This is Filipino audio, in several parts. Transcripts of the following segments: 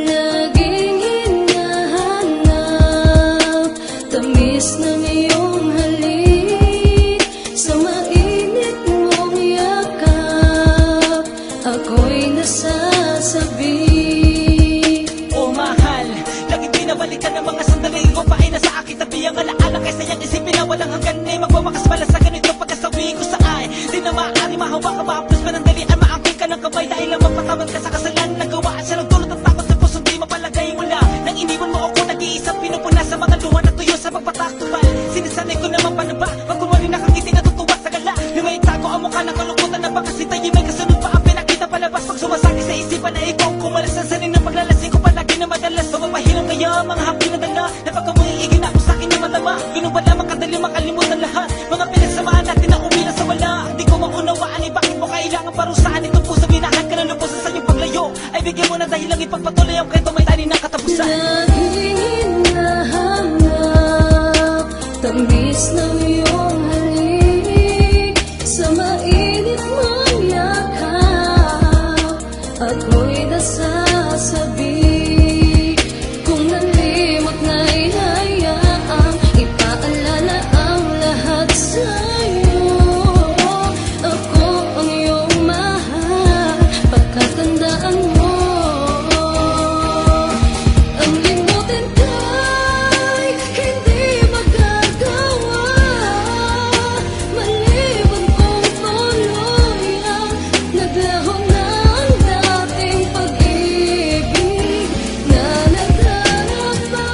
Laging hinahanap tamis ng iyong halik, sa mainit mong yakap ako'y nasasabi. Oh mahal, laging pinabalikan ng mga sandali ko pa ay nasa aking tabi ang alaala, kaysa yung isipin na walang hanggan ay magwawakas pala sa ganito pagkasawi ko sa ay. Di na maaari mahawa ka, mahapos panandalian, maangkin ka ng kamay dahil lang magpatawad ka sa kasalanan. Nagawaan siya ng tulot at takot sa puso, di mapalagay mula nang iniwan mo ako nag-iisang pinupuna sa mga luha na tuyo sa pagpataktupan. Sinasanay ko naman pa na ba pag kunwari nakangiti natutuwa sa gala, yung may tago ang mukha ng kalungkutan na baka si tayo may kasunod pa ang pinakita palabas. Pag sumasaki sa isipan na ikaw kumalas ang sanin ng paglalasing ko palagi na madalas. Mapapahilang kaya mga hapdi na dala na pagka mo iigin ako sa akin yung matama. Ganun ba lamang kadali makalimutan lahat mga pinagsamahan natin na umila sa wala. Di ko maunawaan eh bakit mo kailangan parusahan itong puso, binahan ka ng lubusan sa iyong paglayo. Ay bigyan mo na dahil lang ipagpatuloy ang kwento may tani ng katapusan. Laging hinahanap tamis ng iyong halik, sa mainit mong yakap ako'y nasasabi. Kung nalimot na'y hayaang ipaalala ang lahat sa'yo. Ako ang iyong mahal, pagkatandaan mo. Ang limutin ko'y hindi magagawa, maliban kung tuloy ang naglaho ng dating pag-ibig na nadarama.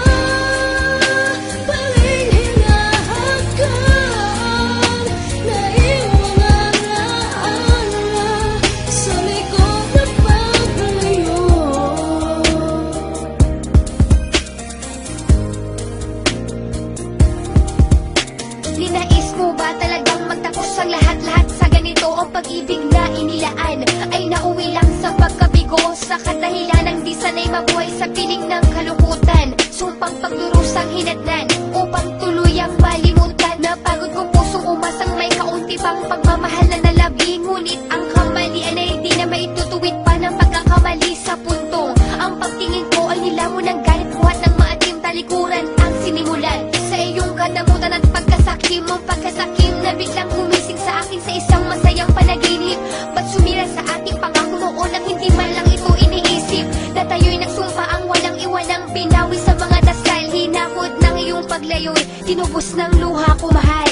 Paling hinahakan na iyong alaala sa likod na paglayo. Linais mo ba talagang magtapos ang lahat-lahat sa ganito? Ang pag-ibig na inilaan ay nauwi lang sa pagkabigo, sa kadahilan ng di sanay mabuhay sa piling ng kalungkutan. Sumpang pagdurusang hinatnan upang tuluyang malimutan. Napagod kong pusong umasang may kaunti pang pagmamahal na nalabi. Ngunit ang kamalian ay di na maitutuwid pa ng pagkakamali sa puntong. Ang pagtingin ko ay nilamon ng galit, buhat ng maatim talikuran ang sinimulan. Sa iyong kadamutan at pagkasakim, ang pagkasakim na biglang gumising sa akin sa isang masayang panaginip. Ba't sumira sa ating pangako noon ang hindi man lang ito iniisip? Na tayo'y nagsumpa ang walang iwanang binawi sa mga dasal. Hinakot ng iyong paglayo'y tinubos ng luha ko, mahal.